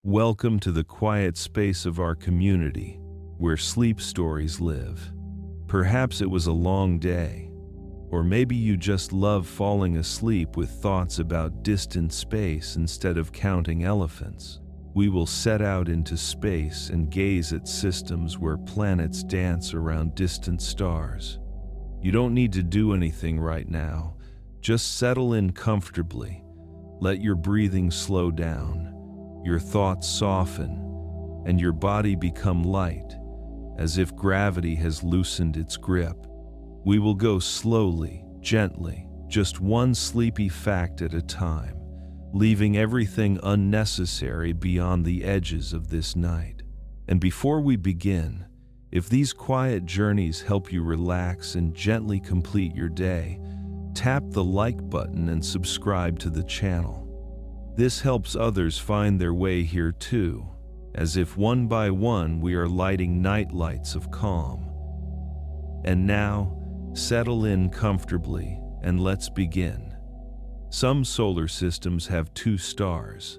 Welcome to the quiet space of our community, where sleep stories live. Perhaps it was a long day, or maybe you just love falling asleep with thoughts about distant space instead of counting elephants. We will set out into space and gaze at systems where planets dance around distant stars. You don't need to do anything right now. Just settle in comfortably. Let your breathing slow down, your thoughts soften, and your body become light, as if gravity has loosened its grip. We will go slowly, gently, just one sleepy fact at a time, leaving everything unnecessary beyond the edges of this night. And before we begin, if these quiet journeys help you relax and gently complete your day, tap the like button and subscribe to the channel. This helps others find their way here too, as if one by one we are lighting night lights of calm. And now, settle in comfortably and let's begin. Some solar systems have 2 stars.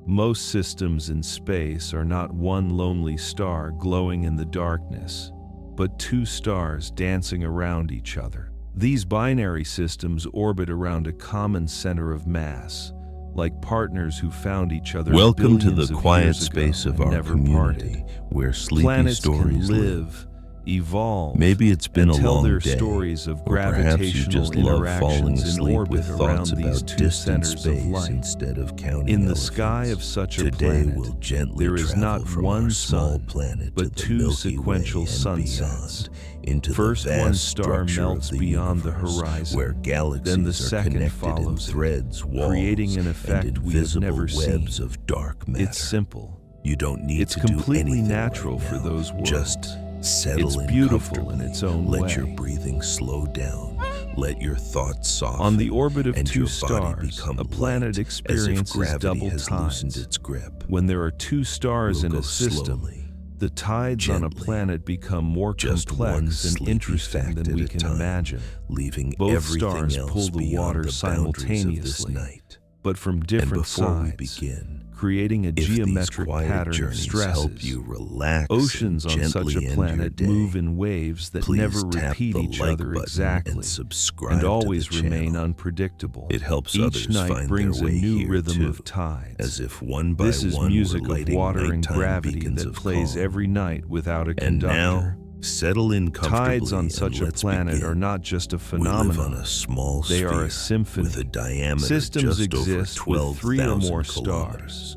Most systems in space are not one lonely star glowing in the darkness, but 2 stars dancing around each other. These binary systems orbit around a common center of mass, like partners who found each other. Welcome to billions the of quiet years space ago of and our never community, parted. where sleepy Planets stories can live, evolve, Maybe it's been and a tell long their day, stories of or perhaps you gravitational just love falling interactions in asleep orbit with thoughts around these about 2 distant centers of space light. instead of counting In the elephants. sky of such a Today planet, we'll gently there is travel not from one our small sun, planet but to the 2 Milky sequential Way and sunsets. beyond, into First, the one vast star structure melts of the beyond the universe, horizon. where galaxies Then the are second connected follows in it, threads, walls, creating an effect and we have invisible never webs seen. of dark matter. It's simple. You don't need It's to do completely anything natural right for now. those worlds. Just settle It's in beautiful in comfortably. its own Let way. your breathing slow down. Let your thoughts soften. On the orbit of and 2 your body stars, become a planet light, experiences as if gravity double has loosened tides. its grip. When there are 2 stars We'll in go a system, slowly, the tides on a gently, planet become more just one complex and sleepy interesting fact than at we a can time, imagine. leaving Both everything stars else pull the beyond water the boundaries of this simultaneously, night. but from And different before we sides, begin, creating a if these geometric quiet pattern of journeys stresses. help you relax Oceans and on gently such a end planet your day, move in waves that please never tap repeat the each like other button exactly, and subscribe and to always the remain channel. unpredictable. It helps Each others night find brings their a way new here rhythm too, of tides. as if one by This is one music we're of lighting water and nighttime gravity beacons that of plays calm. every night without a And conductor. now, settle in comfortably Tides on and such a let's planet begin. are not just a We live phenomenon. on a small They are a sphere symphony. with a diameter Systems just over exist with 3 or 12,000 more kilometers. stars.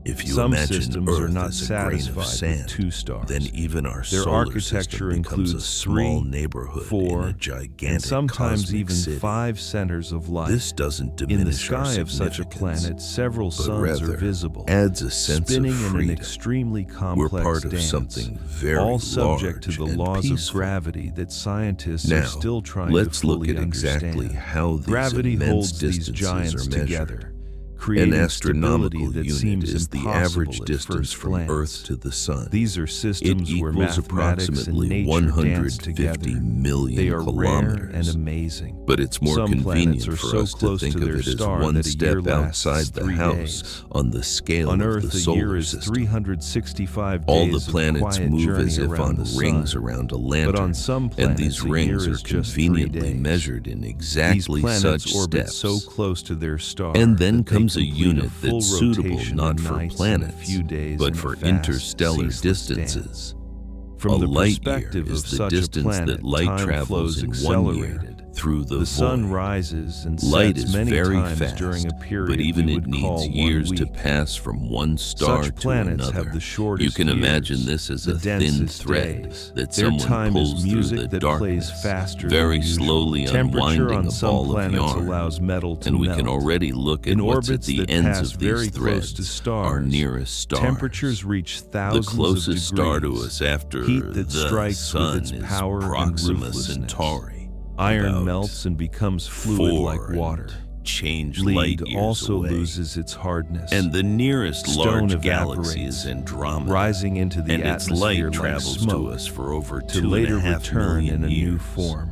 If you Some imagine systems Earth are not as a grain of satisfied sand, with 2 stars. then even our Their solar architecture system becomes a includes small 3, neighborhood 4, in a gigantic and sometimes cosmic even city. 5 centers of light. This doesn't In the diminish our sky of such a significance, planet, several but suns rather are visible, adds a sense spinning of in an freedom. extremely We're complex part of dance, something very all subject to large the and laws of peaceful. gravity that scientists Now, are still trying let's to look fully at exactly understand. how these Gravity immense holds these distances giants are measured. together, creating An astronomical stability that unit seems is the impossible average at distance first from glance. Earth to the Sun. These are It systems where equals mathematics and approximately nature dance 150 together. million They are rare kilometers. and amazing. But it's more Some convenient planets are for so us to close think to of their it as star one that a year step lasts outside the 3 house days. on the scale On of Earth, the a solar year is system. 365 All days the of planets quiet move journey as if around on the rings sun. around a lantern, But on some and planets, these a year rings are is just 3 conveniently days. measured in These exactly planets such orbit steps. so close to their star And then that they comes a complete unit full that's suitable rotation not in for nights and planets, a few days but in a for fast, interstellar ceaseless distances. dance. From A the light year perspective of is the such a distance planet, that light time travels flows in 1 year accelerated. through the The sun void. rises and Light sets is many very times fast, during a period but even we it would needs call 1 years to week. pass from one star Such to planets another. have the shortest You can imagine years, this as the a thin densest thread days. that Their someone time is pulls through music the that darkness, plays faster very than usual. slowly Temperature unwinding on a some ball of planets yarn. allows metal to And we melt. can already look at In what's at orbits the that ends pass of very these close to threads, stars, our nearest stars. temperatures reach The thousands closest of star to degrees. us after Heat that the strikes sun with its is power and Proxima ruthlessness. Centauri. Iron about melts and becomes fluid 4 like water. and change Lead light years also away. loses its hardness. And the nearest Stone large evaporates, galaxy is Andromeda, rising into the and its atmosphere light like travels smoke, to us for over to 2.5 later return million in a years. new form.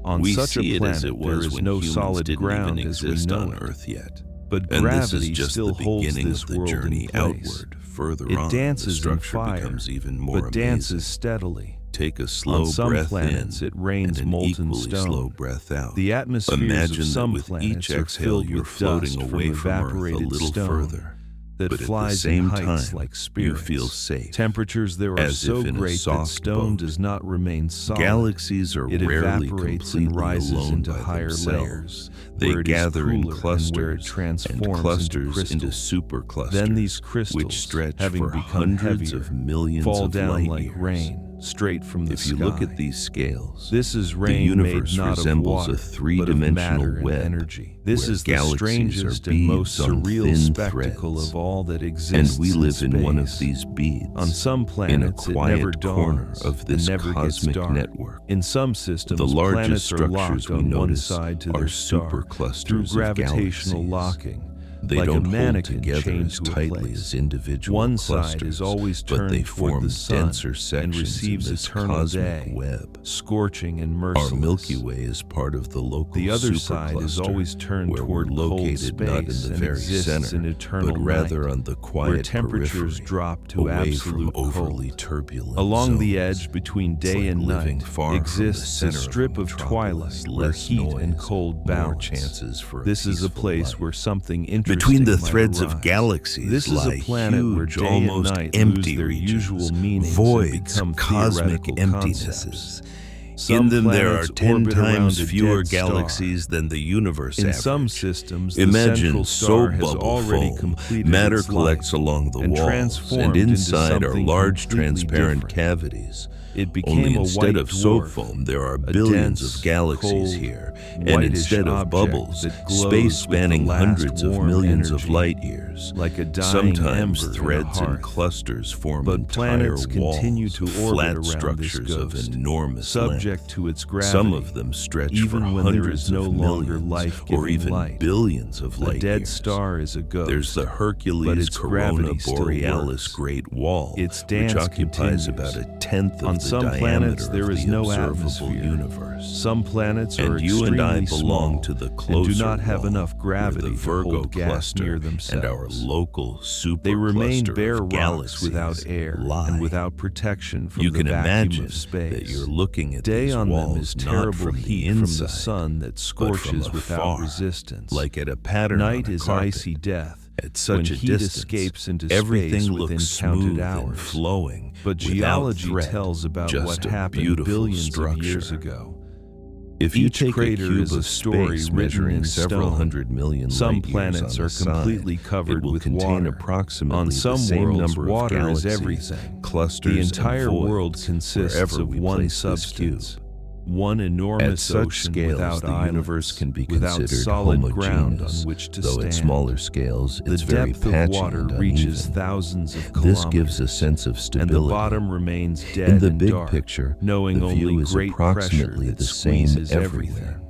On We such see a it planet, as it there was is when no humans solid didn't ground even as we exist know on it. Earth yet. But And this is gravity just still the holds beginning this of the world journey in place. outward. Further It on, dances the in structure fire, becomes even more but dances amazing. steadily. Take a slow On some breath planets, in it rains and an molten equally stone. slow breath out. The atmospheres Imagine of some that with planets each are exhale filled you're with floating dust away from Earth a evaporated little stone further. that But at the flies in same heights time, like you spirits. feel safe, Temperatures there are as so if in a great that soft stone boat. does not remain solid. Galaxies are It rarely evaporates completely and rises alone into by higher themselves. layers, They where it is gather in cooler and where it clusters transforms and clusters into crystals. superclusters, Then these crystals, which stretch having for become hundreds heavier, of millions fall of down light like years. rain straight from the If sky. you look at these scales, This is the rain universe made not resembles of water, a three-dimensional but of matter web, and energy. This where is the galaxies strangest are and most beads on surreal thin spectacle threads. of all that And exists we live in one of space. these beads, On some in a planets, it never quiet corner dawns of this and never cosmic gets dark. network. In some systems, The largest planets are structures locked we on one notice side to are their star superclusters through of gravitational galaxies. locking. They like don't a hold mannequin together chained as to a tightly place. as individual One clusters, side is always but turned they toward form the sun denser and sections receives in this eternal cosmic day, web. scorching and merciless. Our Milky Way is part of the local The other side is supercluster, always turned where we're toward cold located not in space the and very exists center, in eternal but rather night, on the where quiet temperatures periphery, drop to away absolute from overly cold. turbulent Along the zones. edge between It's day like and living night far from the exists a center strip a of metropolis, twilight where less heat noise, and cold more balance. chances for a This is a peaceful place life. where something interesting Between the might threads arise. of galaxies This is lie a planet where huge, day almost and night empty lose their regions, usual meanings voids, and become cosmic theoretical emptinesses. Some In them there are planets 10 orbit around times a fewer dead star. galaxies than the universe In average. some systems, the Imagine central star has soap bubble already foam. completed Matter its collects life along the and walls, transformed and into inside are something large completely transparent different. cavities. It became Only a instead white of soap dwarf, foam, there are a billions dense, of galaxies cold, here, and whitish instead of object bubbles, that glows space with the spanning last hundreds of warm millions of energy, light years. like a dying Sometimes ember in a threads and hearth. clusters form But entire planets walls, continue to orbit flat around structures this of ghost, enormous subject length. to its gravity. Some of them stretch even for when there hundreds is no of longer millions, life-giving or even light. billions of A light dead years. star is a ghost. There's the but Hercules its Corona gravity still Borealis works. Great Wall, Its which dance occupies continues. about a tenth of On the some diameter planets, of there is the no observable atmosphere. universe. Some planets are And you and I extremely belong small to the and closer do not have wall, enough gravity where the to Virgo hold gas cluster near and our themselves. local supercluster They remain of bare rocks galaxies without air lie. and without protection from You the can vacuum imagine of space. that you're looking at Day these on walls them is not terrible from the heat from inside, the sun that but scorches from without afar, resistance. like at a pattern Night on a is carpet. icy death. At such when a heat distance, escapes into everything space looks within smooth counted and hours. flowing, But without geology threat, tells about just what a happened beautiful billions structure. of years ago. If you Each take a crater cube is a of story space written measuring in several stone. hundred million Some light years planets on are the side, completely covered it will with contain water. approximately On the some same worlds, number of water is galaxies, everything. clusters, The entire and voids, world consists wherever of we one place this substance. cube. One At enormous such ocean scales, without the islands, universe can be without considered solid ground homogeneous, on which to though stand. at smaller scales, The it's very depth of patchy water and reaches uneven. thousands of This kilometers, gives a sense of and stability. the bottom remains dead In the and big dark, picture, knowing the view only is great approximately pressure that the same squeezes everywhere. everything.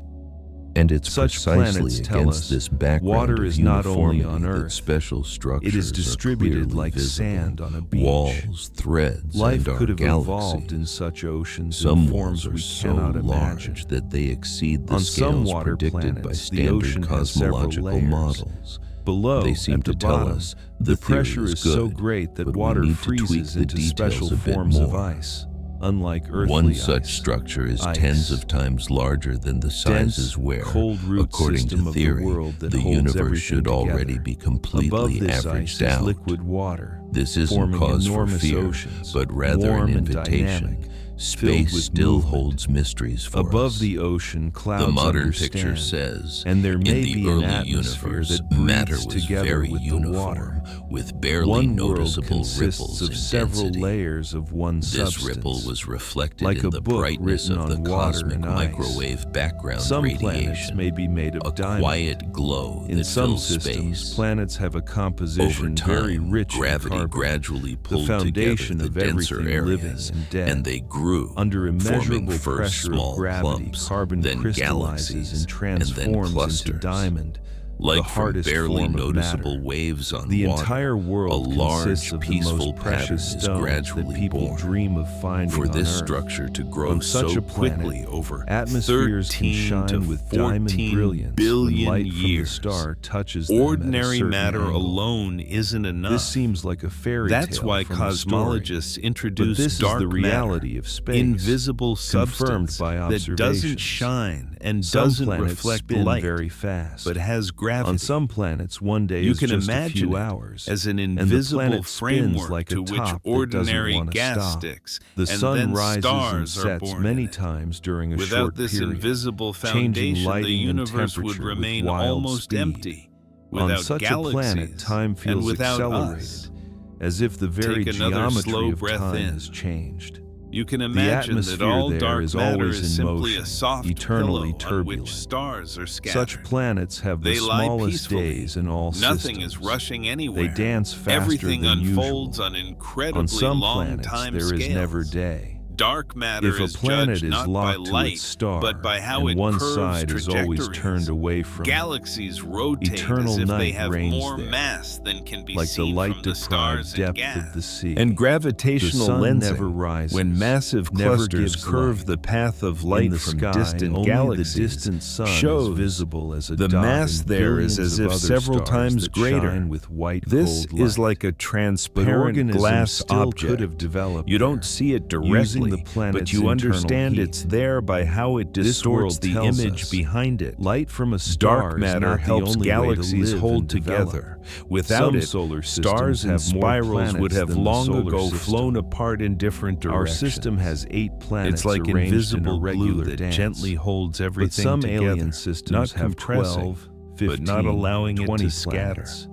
And it's Such precisely planets tell against us this background water of is not only uniformity on that Earth, special structures it is distributed are clearly like visible. sand on a beach. Walls, threads, Life and our could have galaxy. evolved in such oceans Some in forms walls are we so cannot large imagine. that they exceed the On some scales water predicted by planets, the standard ocean has several cosmological layers. models. Below, They seem at the to tell bottom, us the theory pressure is good, so great that but we water need to tweak freezes the into details special a bit forms of more. ice, unlike earthly One ice. such structure is Ice. tens of times larger than the Dense, sizes where, cold root according system to of theory, the world that the holds universe everything should already together. be Above completely this averaged ice is out. liquid water, This isn't forming cause for enormous fear, oceans, but rather warm an and invitation. dynamic, Space with still movement. holds mysteries for Above us. the ocean, clouds The modern understand, picture says, and there may in the be an early atmosphere universe, that breathes matter was together very with uniform, the water. with barely One world noticeable consists ripples of in several density. layers of one This substance. ripple was reflected like in a the book brightness written of the on water cosmic and ice. microwave background Some planets radiation, may be made of a diamond. quiet glow In that some fills systems, space. planets have a Over composition very time, rich in gravity carbon, gradually the pulled foundation together of the denser everything living areas, and dead. and they grew, Under immeasurable forming first pressure small of gravity, clumps, carbon then crystallizes galaxies, and transforms clusters. into diamond, Like the from hardest barely form of noticeable matter. waves on The water, entire world a large, consists of the peaceful most precious pattern is stones gradually that people born. dream of finding For on this Earth. structure to grow On such so a planet, quickly over atmospheres can 13 to shine with diamond 14 brilliance when billion light from the years. star touches them at a Ordinary certain matter angle. alone isn't enough. This seems like a fairy That's tale why from a story. cosmologists But introduce this is dark the reality matter, of space, invisible confirmed substance by that doesn't observations. shine and Some doesn't planets reflect spin light, very fast, but has gravity. on some planets, one day You is can just a imagine few it hours, as an and the invisible planet spins framework like a to which top that doesn't ordinary want to gas stop. sticks, The and sun then rises and stars are sets born many in it. times during a Without short this period, invisible changing foundation, the lighting and universe would temperature with remain wild almost speed. empty. On Without such a galaxies, planet, time and feels without accelerated, us. as if the very Take another geometry slow of breath time in. has changed. You can The imagine that atmosphere all there dark is matter always is in simply motion, a soft eternally pillow on which turbulent. stars are scattered. Such planets have the They lie smallest peacefully. days in all Nothing systems. is rushing anywhere. They dance faster Everything than unfolds usual. on incredibly On some long planets, time there scales. is never day. Dark matter If a is planet judged is not by locked to light, its star, but by how and it one curves side is always trajectories. turned away from it, Galaxies rotate eternal as if they night have reigns more there, mass than can be like the seen from the light-deprived stars and depth gas. of the sea. And The gravitational sun lensing, never rises, when massive never clusters gives curve light. the path of In light the from sky, distant only galaxies, the distant sun shows is visible as a the dot mass in there is billions as of if other several stars times that greater. shine with white, This cold is light. like a But transparent organisms glass still object. could have developed You there, don't see it using directly, the but planet's you internal understand heat. it's there by how it This distorts world the tells image us behind it. light from a star Dark is matter not the helps only galaxies way to live hold and develop. together. Without Some it, solar systems stars and have more spirals would planets have than the long solar ago system. flown apart in different Our directions. system has 8 planets It's like arranged invisible in a regular glue that dance. gently holds everything But some together, alien systems not have compressing, 12, 15, but not allowing it 20 to scatter. planets.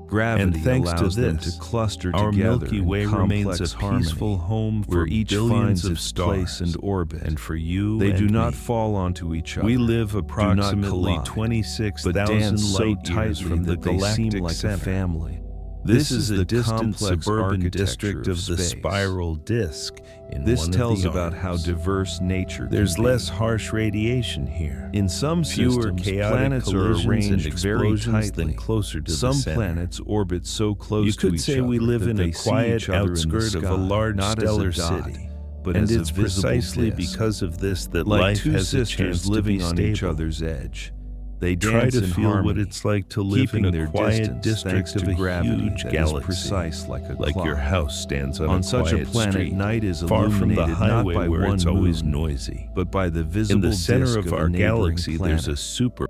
Gravity And thanks to allows them this, to cluster our together Milky in Way remains complex a peaceful harmony, home where for each billions finds of its stars. place and orbit. And for you They and do not me, fall onto each other. we live do not approximately collide, 26,000 but dance so light years tightly from the that they seem galactic like center. a family. This is the a distant complex suburban architecture district of the space. spiral disk in This one tells of the about how arms. diverse nature There's can be. less harsh radiation here. In some Fewer systems, chaotic planets are collisions and arranged very explosions tightly. than closer to Some the center. planets orbit so close You to could each say other we live that in they a see quiet each other in the outskirt of sky, a large not stellar as a dot, city. but And as a it's visible precisely disk. because of this that Like life two has a sisters chance to living be on stable. each other's edge. They Try dance to in feel harmony, what it's like to live keeping in their a quiet distance district thanks of to a gravity huge that is galaxy, precise like a like clock. your house stands on a such a quiet planet, street, night is far from the illuminated highway not by where one it's always moon, noisy. but by the In visible the center disk of a our neighboring galaxy, there's a planet. super.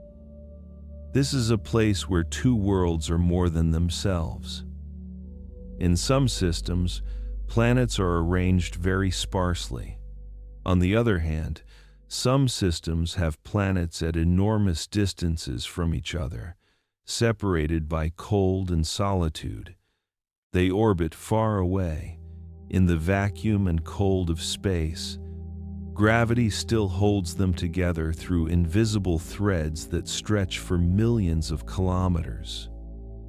This is a place where two worlds are more than themselves. In some systems, planets are arranged very sparsely. On the other hand, some systems have planets at enormous distances from each other, separated by cold and solitude. They orbit far away, in the vacuum and cold of space. Gravity still holds them together through invisible threads that stretch for millions of kilometers.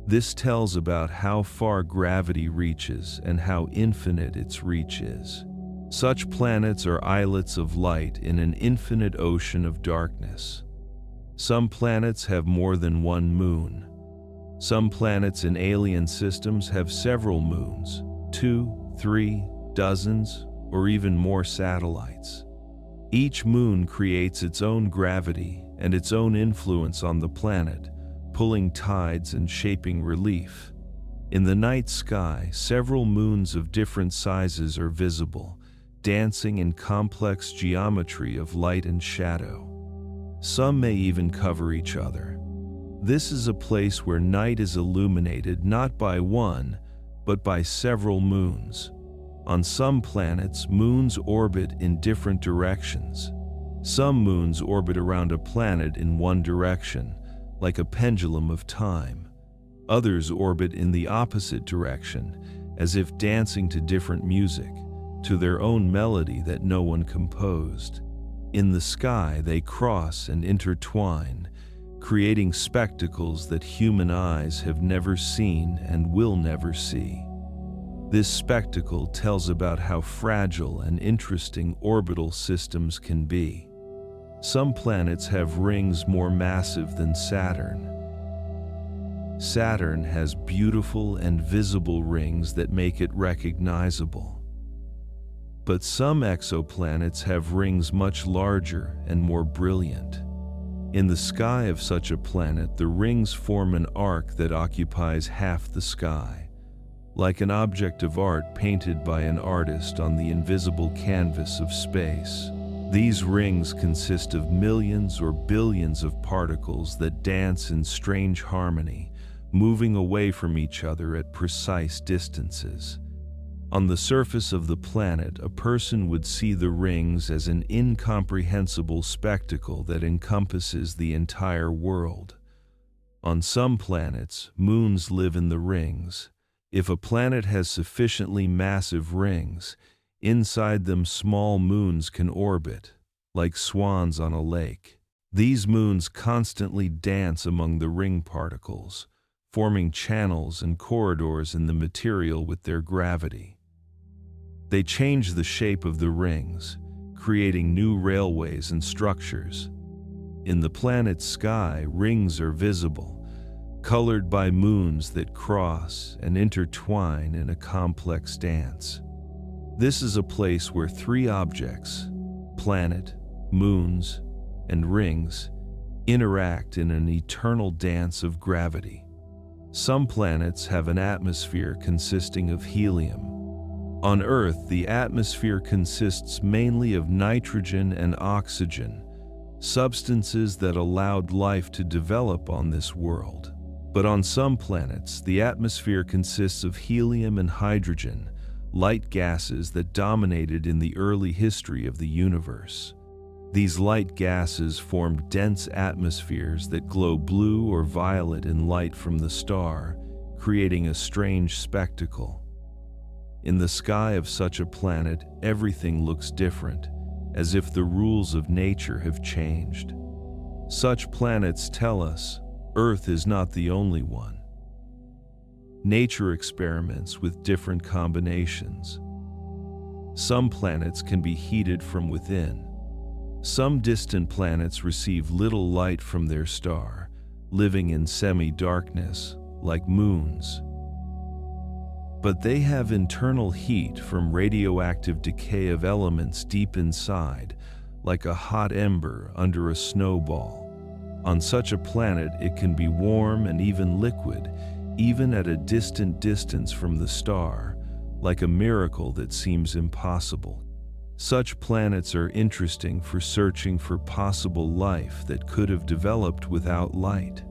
This tells about how far gravity reaches and how infinite its reach is. Such planets are islets of light in an infinite ocean of darkness. Some planets have more than one moon. Some planets in alien systems have several moons, 2, 3, dozens, or even more satellites. Each moon creates its own gravity and its own influence on the planet, pulling tides and shaping relief. In the night sky, several moons of different sizes are visible, dancing in complex geometry of light and shadow. Some may even cover each other. This is a place where night is illuminated not by one, but by several moons. On some planets, moons orbit in different directions. Some moons orbit around a planet in one direction, like a pendulum of time. Others orbit in the opposite direction, as if dancing to different music, to their own melody that no one composed. In the sky, they cross and intertwine, creating spectacles that human eyes have never seen and will never see. This spectacle tells about how fragile and interesting orbital systems can be. Some planets have rings more massive than Saturn. Saturn has beautiful and visible rings that make it recognizable. But some exoplanets have rings much larger and more brilliant. In the sky of such a planet, the rings form an arc that occupies half the sky, like an object of art painted by an artist on the invisible canvas of space. These rings consist of millions or billions of particles that dance in strange harmony, moving away from each other at precise distances. On the surface of the planet, a person would see the rings as an incomprehensible spectacle that encompasses the entire world. On some planets, moons live in the rings. If a planet has sufficiently massive rings, inside them small moons can orbit, like swans on a lake. These moons constantly dance among the ring particles, forming channels and corridors in the material with their gravity. They change the shape of the rings, creating new railways and structures. In the planet's sky, rings are visible, colored by moons that cross and intertwine in a complex dance. This is a place where three objects, planet, moons, and rings, interact in an eternal dance of gravity. Some planets have an atmosphere consisting of helium. On Earth, the atmosphere consists mainly of nitrogen and oxygen, substances that allowed life to develop on this world. But on some planets, the atmosphere consists of helium and hydrogen, light gases that dominated in the early history of the universe. These light gases formed dense atmospheres that glow blue or violet in light from the star, creating a strange spectacle. In the sky of such a planet, everything looks different, as if the rules of nature have changed. Such planets tell us Earth is not the only one. Nature experiments with different combinations. Some planets can be heated from within. Some distant planets receive little light from their star, living in semi-darkness, like moons. But they have internal heat from radioactive decay of elements deep inside, like a hot ember under a snowball. On such a planet, it can be warm and even liquid, even at a distant distance from the star, like a miracle that seems impossible. Such planets are interesting for searching for possible life that could have developed without light,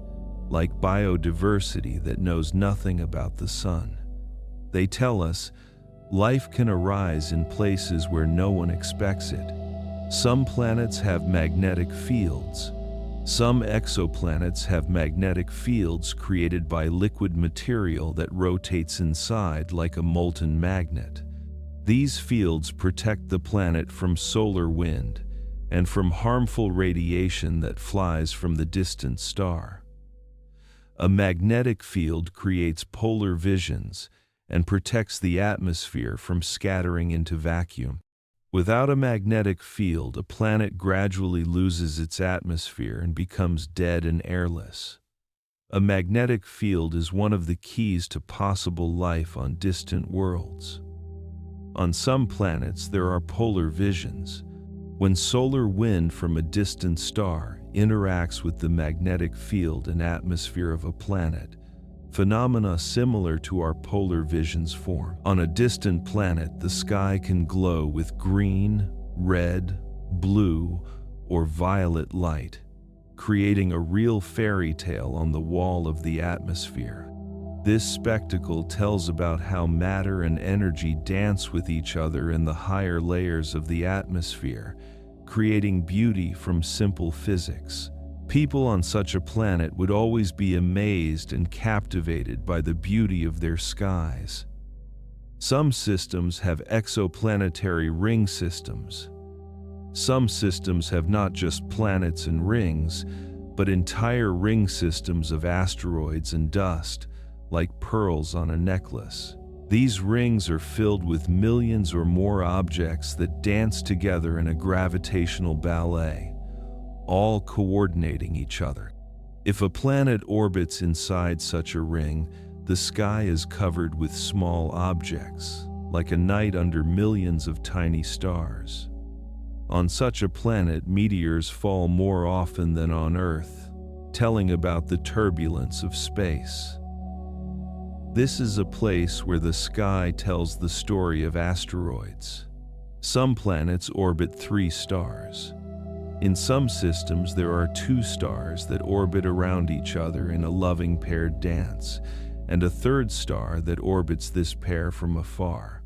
like biodiversity that knows nothing about the sun. They tell us life can arise in places where no one expects it. Some planets have magnetic fields. Some exoplanets have magnetic fields created by liquid material that rotates inside like a molten magnet. These fields protect the planet from solar wind and from harmful radiation that flies from the distant star. A magnetic field creates polar visions and protects the atmosphere from scattering into vacuum. Without a magnetic field, a planet gradually loses its atmosphere and becomes dead and airless. A magnetic field is one of the keys to possible life on distant worlds. On some planets, there are polar visions. When solar wind from a distant star interacts with the magnetic field and atmosphere of a planet, phenomena similar to our polar visions form. On a distant planet, the sky can glow with green, red, blue, or violet light, creating a real fairy tale on the wall of the atmosphere. This spectacle tells about how matter and energy dance with each other in the higher layers of the atmosphere, creating beauty from simple physics. People on such a planet would always be amazed and captivated by the beauty of their skies. Some systems have exoplanetary ring systems. Some systems have not just planets and rings, but entire ring systems of asteroids and dust, like pearls on a necklace. These rings are filled with millions or more objects that dance together in a gravitational ballet, all coordinating each other. If a planet orbits inside such a ring, the sky is covered with small objects, like a night under millions of tiny stars. On such a planet, meteors fall more often than on Earth, telling about the turbulence of space. This is a place where the sky tells the story of asteroids. Some planets orbit 3 stars. In some systems, there are 2 stars that orbit around each other in a loving paired dance, and a 3rd star that orbits this pair from afar.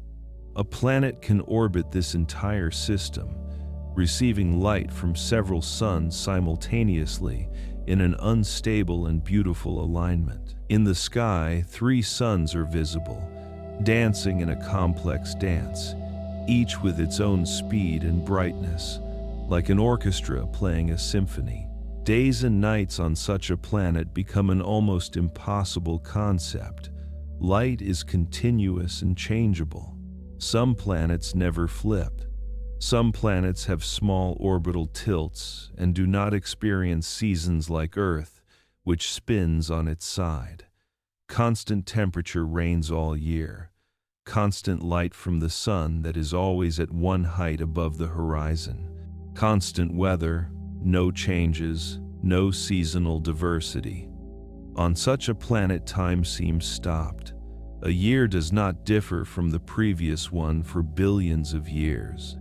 A planet can orbit this entire system, receiving light from several suns simultaneously in an unstable and beautiful alignment. In the sky, 3 suns are visible, dancing in a complex dance, each with its own speed and brightness, like an orchestra playing a symphony. Days and nights on such a planet become an almost impossible concept. Light is continuous and changeable. Some planets never flip. Some planets have small orbital tilts and do not experience seasons like Earth, which spins on its side. Constant temperature reigns all year. Constant light from the sun that is always at one height above the horizon. Constant weather, no changes, no seasonal diversity. On such a planet, time seems stopped. A year does not differ from the previous one for billions of years.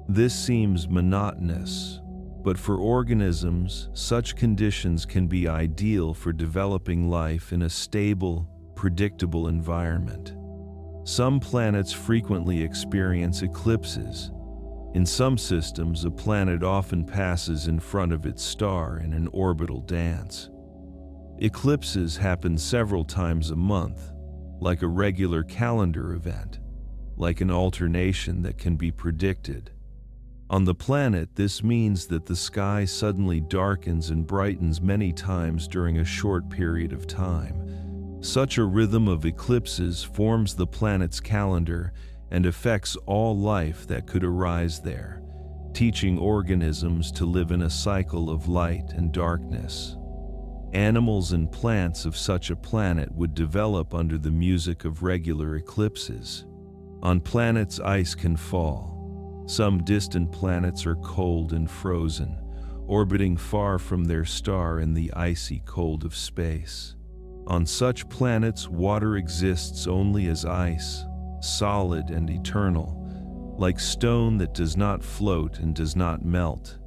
This seems monotonous, but for organisms, such conditions can be ideal for developing life in a stable, predictable environment. Some planets frequently experience eclipses. In some systems, a planet often passes in front of its star in an orbital dance. Eclipses happen several times a month, like a regular calendar event, like an alternation that can be predicted. On the planet, this means that the sky suddenly darkens and brightens many times during a short period of time. Such a rhythm of eclipses forms the planet's calendar and affects all life that could arise there, teaching organisms to live in a cycle of light and darkness. Animals and plants of such a planet would develop under the music of regular eclipses. On planets, ice can fall. Some distant planets are cold and frozen, orbiting far from their star in the icy cold of space. On such planets, water exists only as ice, solid and eternal, like stone that does not float and does not melt.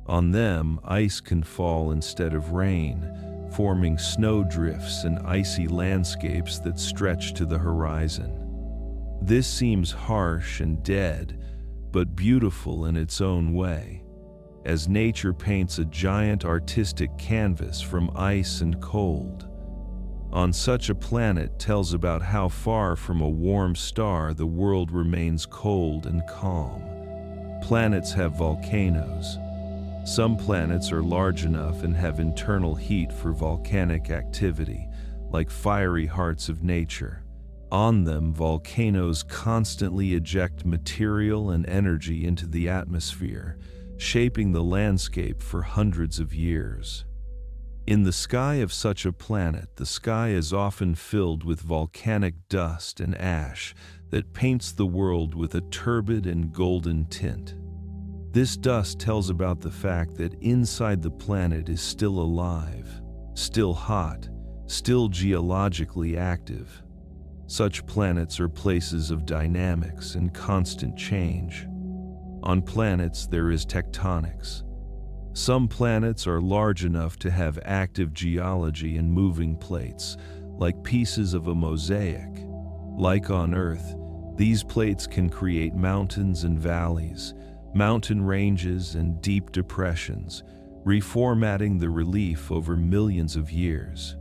On them, ice can fall instead of rain, forming snowdrifts and icy landscapes that stretch to the horizon. This seems harsh and dead, but beautiful in its own way, as nature paints a giant artistic canvas from ice and cold. On such a planet tells about how far from a warm star the world remains cold and calm. Planets have volcanoes. Some planets are large enough and have internal heat for volcanic activity, like fiery hearts of nature. On them, volcanoes constantly eject material and energy into the atmosphere, shaping the landscape for hundreds of years. In the sky of such a planet, the sky is often filled with volcanic dust and ash that paints the world with a turbid and golden tint. This dust tells about the fact that inside the planet is still alive, still hot, still geologically active. Such planets are places of dynamics and constant change. On planets, there is tectonics. Some planets are large enough to have active geology and moving plates, like pieces of a mosaic. Like on Earth, these plates can create mountains and valleys, mountain ranges and deep depressions, reformatting the relief over millions of years.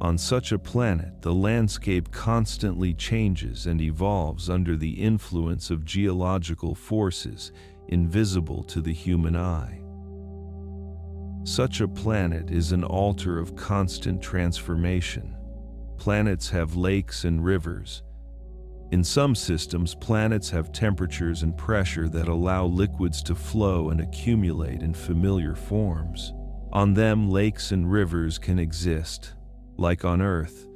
On such a planet, the landscape constantly changes and evolves under the influence of geological forces invisible to the human eye. Such a planet is an altar of constant transformation. Planets have lakes and rivers. In some systems, planets have temperatures and pressure that allow liquids to flow and accumulate in familiar forms. On them, lakes and rivers can exist, like on Earth,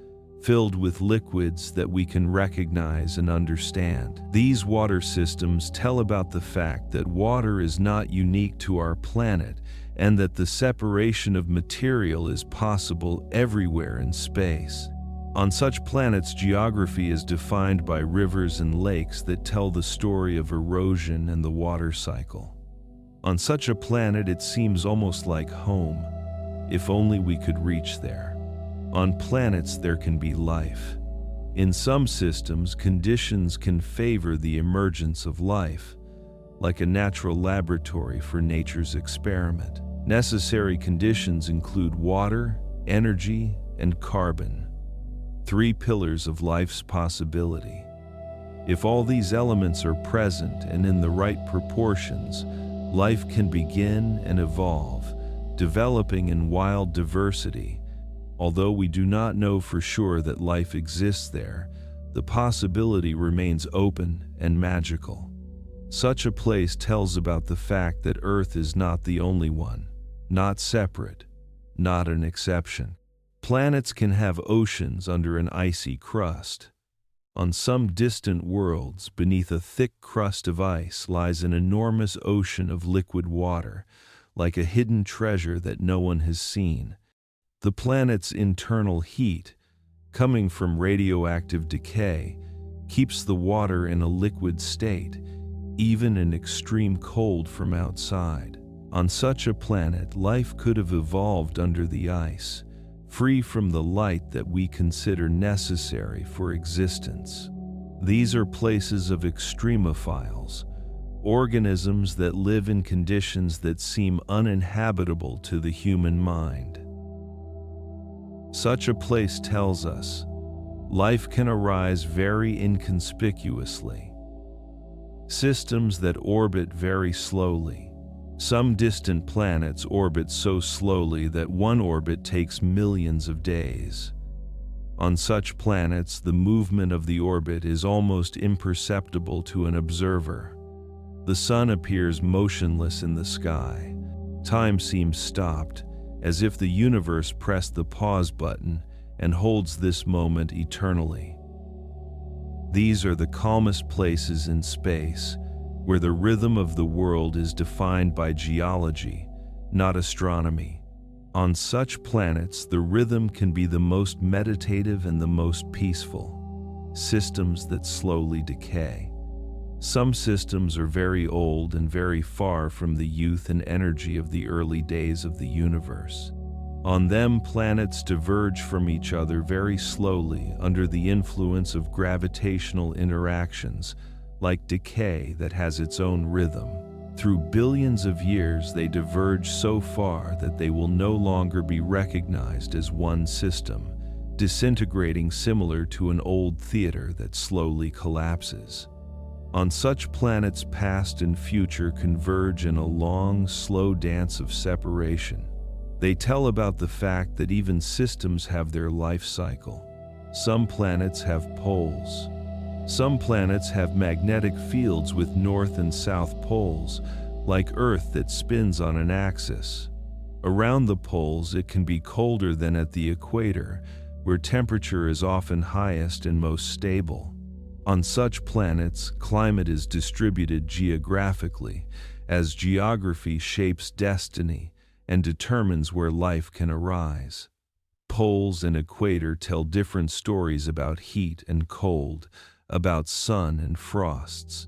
filled with liquids that we can recognize and understand. These water systems tell about the fact that water is not unique to our planet and that the separation of material is possible everywhere in space. On such planets, geography is defined by rivers and lakes that tell the story of erosion and the water cycle. On such a planet, it seems almost like home, if only we could reach there. On planets, there can be life. In some systems, conditions can favor the emergence of life, like a natural laboratory for nature's experiment. Necessary conditions include water, energy, and carbon, 3 pillars of life's possibility. If all these elements are present and in the right proportions, life can begin and evolve, developing in wild diversity. Although we do not know for sure that life exists there, the possibility remains open and magical. Such a place tells about the fact that Earth is not the only one, not separate, not an exception. Planets can have oceans under an icy crust. On some distant worlds, beneath a thick crust of ice, lies an enormous ocean of liquid water, like a hidden treasure that no one has seen. The planet's internal heat, coming from radioactive decay, keeps the water in a liquid state, even in extreme cold from outside. On such a planet, life could have evolved under the ice, free from the light that we consider necessary for existence. These are places of extremophiles, organisms that live in conditions that seem uninhabitable to the human mind. Such a place tells us life can arise very inconspicuously. Systems that orbit very slowly. Some distant planets orbit so slowly that one orbit takes millions of days. On such planets, the movement of the orbit is almost imperceptible to an observer. The sun appears motionless in the sky. Time seems stopped, as if the universe pressed the pause button and holds this moment eternally. These are the calmest places in space, where the rhythm of the world is defined by geology, not astronomy. On such planets, the rhythm can be the most meditative and the most peaceful. Systems that slowly decay. Some systems are very old and very far from the youth and energy of the early days of the universe. On them, planets diverge from each other very slowly under the influence of gravitational interactions, like decay that has its own rhythm. Through billions of years, they diverge so far that they will no longer be recognized as one system, disintegrating similar to an old theater that slowly collapses. On such planets, past and future converge in a long, slow dance of separation. They tell about the fact that even systems have their life cycle. Some planets have poles. Some planets have magnetic fields with north and south poles, like Earth that spins on an axis. Around the poles, it can be colder than at the equator, where temperature is often highest and most stable. On such planets, climate is distributed geographically, as geography shapes destiny and determines where life can arise. Poles and equator tell different stories about heat and cold, about sun and frosts.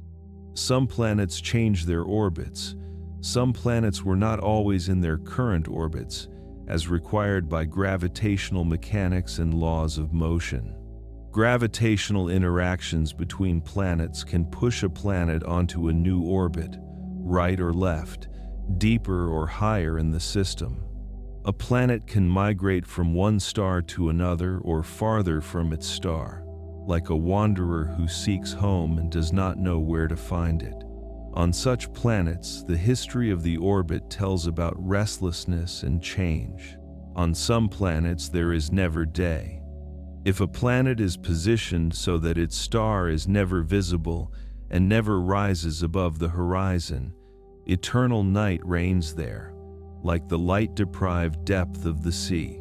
Some planets change their orbits. Some planets were not always in their current orbits, as required by gravitational mechanics and laws of motion. Gravitational interactions between planets can push a planet onto a new orbit, right or left, deeper or higher in the system. A planet can migrate from one star to another or farther from its star, like a wanderer who seeks home and does not know where to find it. On such planets, the history of the orbit tells about restlessness and change. On some planets, there is never day. If a planet is positioned so that its star is never visible and never rises above the horizon, eternal night reigns there, like the light-deprived depth of the sea.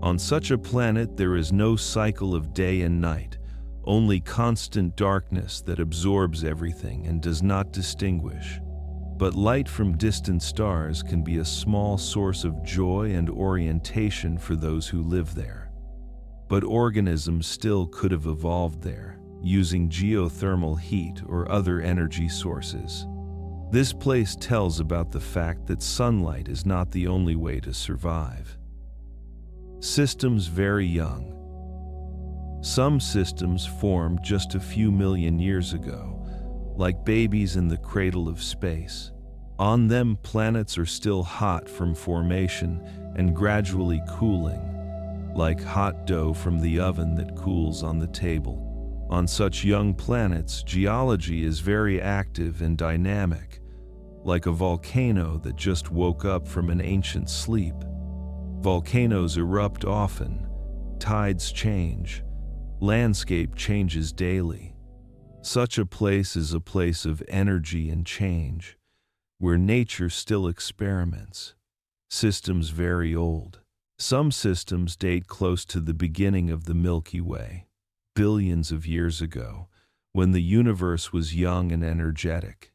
On such a planet, there is no cycle of day and night, only constant darkness that absorbs everything and does not distinguish. But light from distant stars can be a small source of joy and orientation for those who live there. But organisms still could have evolved there, using geothermal heat or other energy sources. This place tells about the fact that sunlight is not the only way to survive. Systems very young. Some systems formed just a few million years ago, like babies in the cradle of space. On them, planets are still hot from formation and gradually cooling, like hot dough from the oven that cools on the table. On such young planets, geology is very active and dynamic, like a volcano that just woke up from an ancient sleep. Volcanoes erupt often, tides change, landscape changes daily. Such a place is a place of energy and change, where nature still experiments. Systems very old. Some systems date close to the beginning of the Milky Way, billions of years ago, when the universe was young and energetic.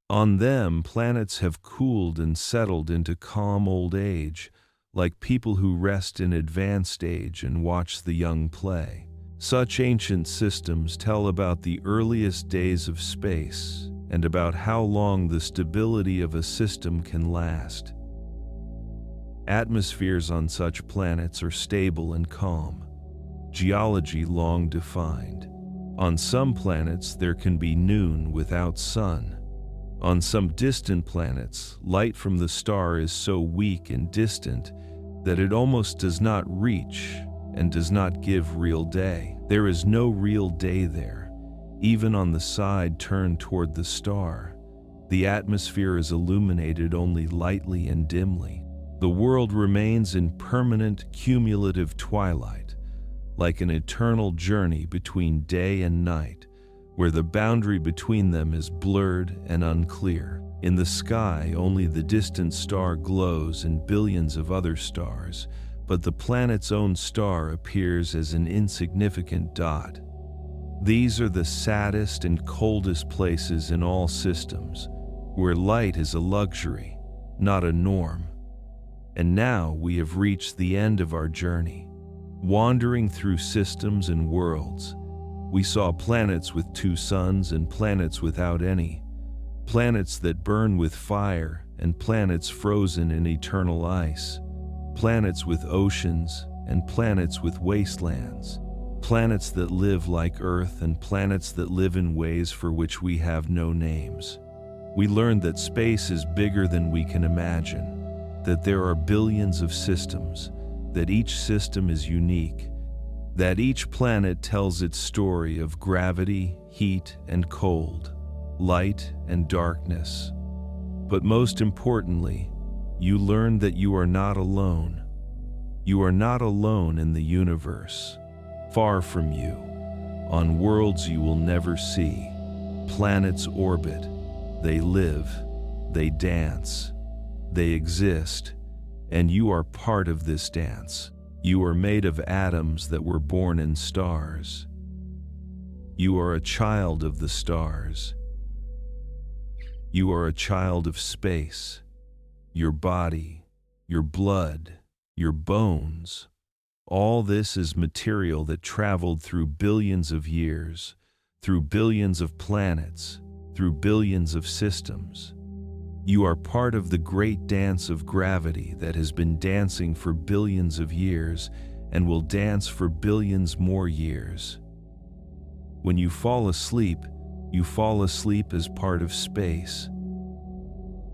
On them, planets have cooled and settled into calm old age, like people who rest in advanced age and watch the young play. Such ancient systems tell about the earliest days of space and about how long the stability of a system can last. Atmospheres on such planets are stable and calm, geology long defined. On some planets, there can be noon without sun. On some distant planets, light from the star is so weak and distant that it almost does not reach and does not give real day. There is no real day there, even on the side turned toward the star. The atmosphere is illuminated only lightly and dimly. The world remains in permanent cumulative twilight, like an eternal journey between day and night, where the boundary between them is blurred and unclear. In the sky, only the distant star glows and billions of other stars, but the planet's own star appears as an insignificant dot. These are the saddest and coldest places in all systems, where light is a luxury, not a norm. And now we have reached the end of our journey. Wandering through systems and worlds, we saw planets with 2 suns and planets without any, planets that burn with fire and planets frozen in eternal ice, planets with oceans and planets with wastelands, planets that live like Earth and planets that live in ways for which we have no names. We learned that space is bigger than we can imagine, that there are billions of systems, that each system is unique, that each planet tells its story of gravity, heat and cold, light and darkness. But most importantly, you learn that you are not alone. You are not alone in the universe. Far from you, on worlds you will never see, planets orbit, they live, they dance, they exist, and you are part of this dance. You are made of atoms that were born in stars. You are a child of the stars. You are a child of space. Your body, your blood, your bones, all this is material that traveled through billions of years, through billions of planets, through billions of systems. You are part of the great dance of gravity that has been dancing for billions of years and will dance for billions more years. When you fall asleep as part of space,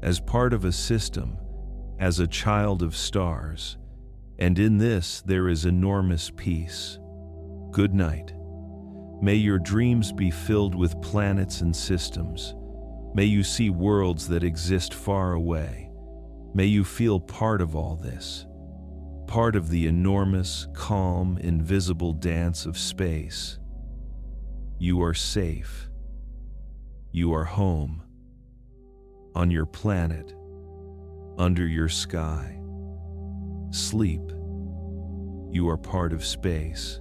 as part of a system, as a child of stars, and in this there is enormous peace. Good night. May your dreams be filled with planets and systems. May you see worlds that exist far away. May you feel part of all this, part of the enormous, calm, invisible dance of space. You are safe. You are home. On your planet. under your sky. Sleep. You are part of space.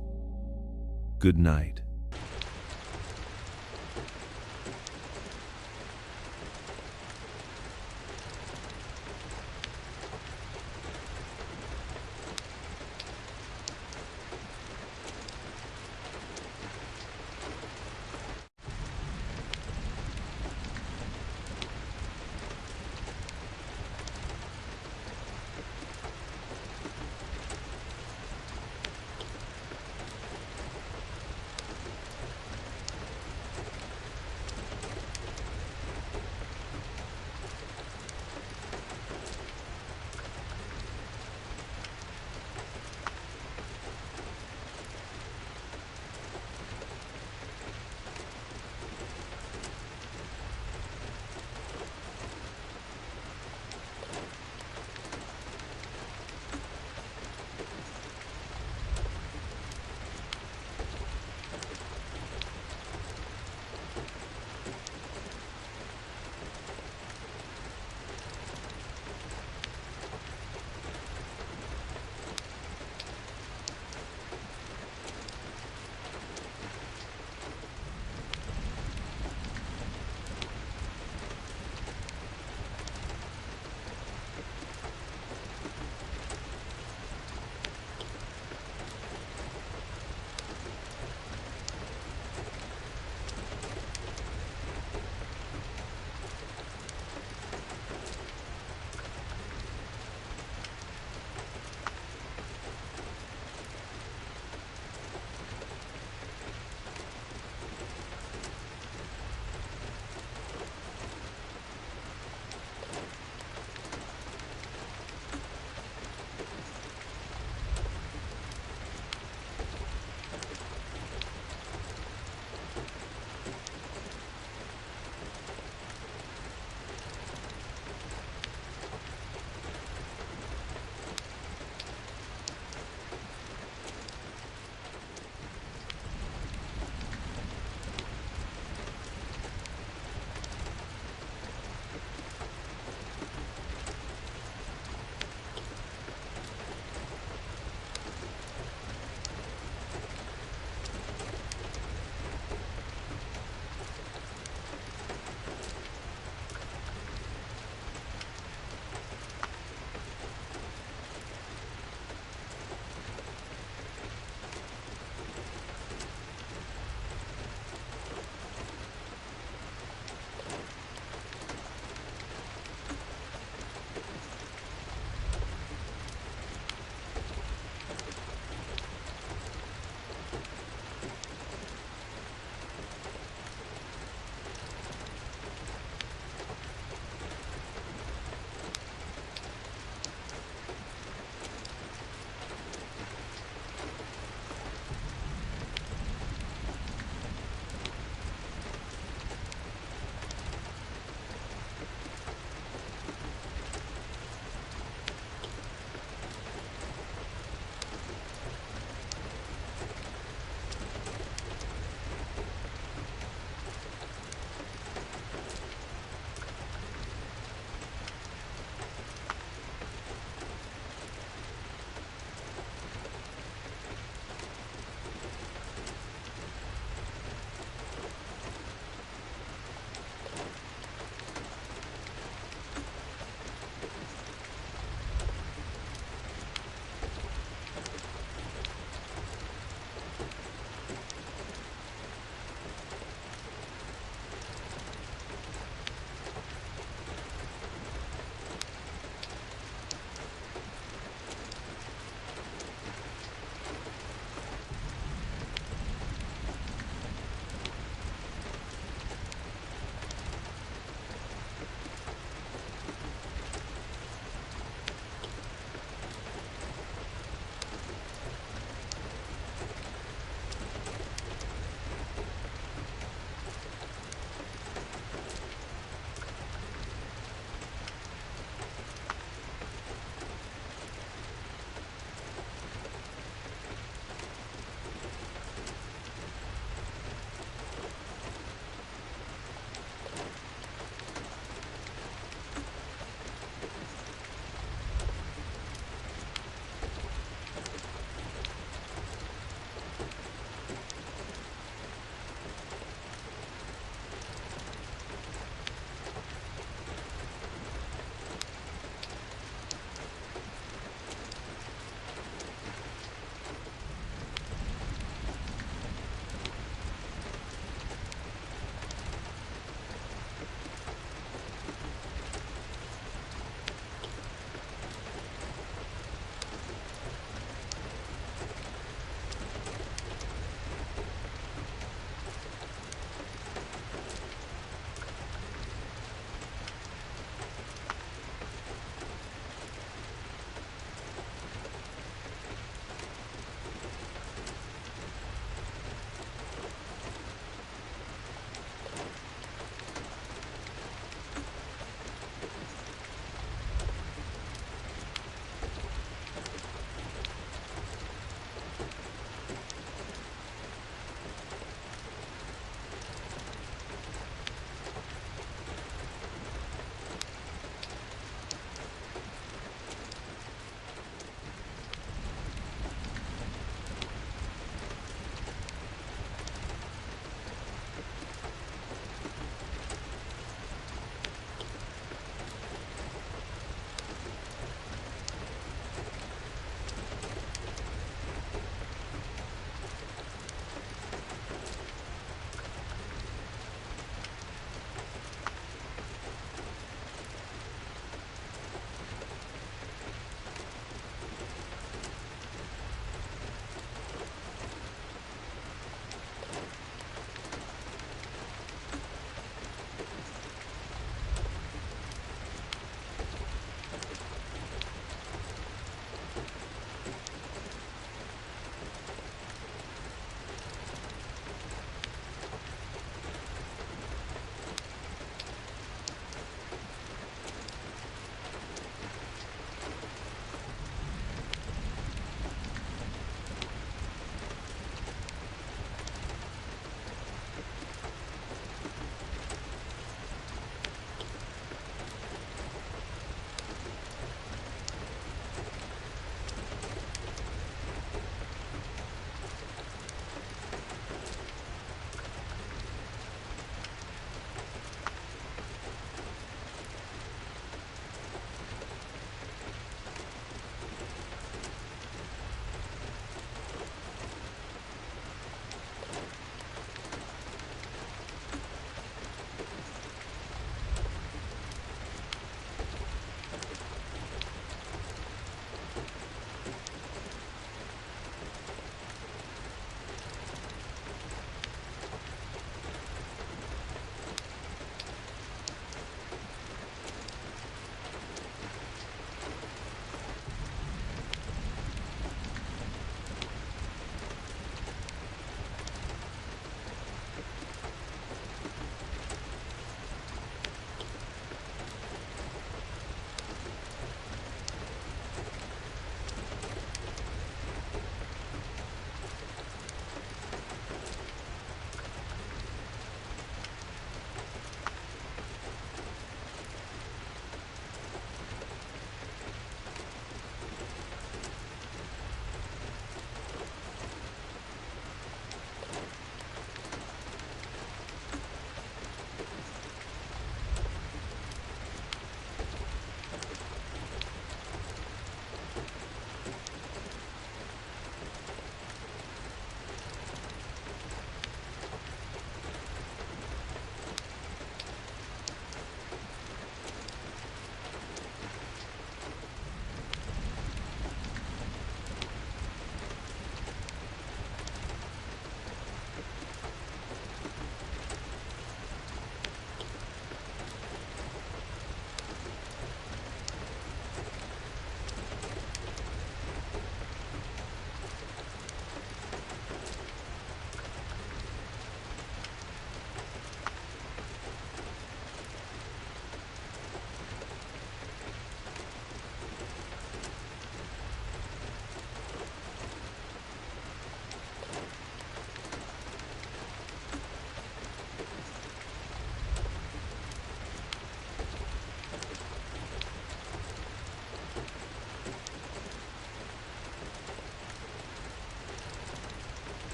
Good night.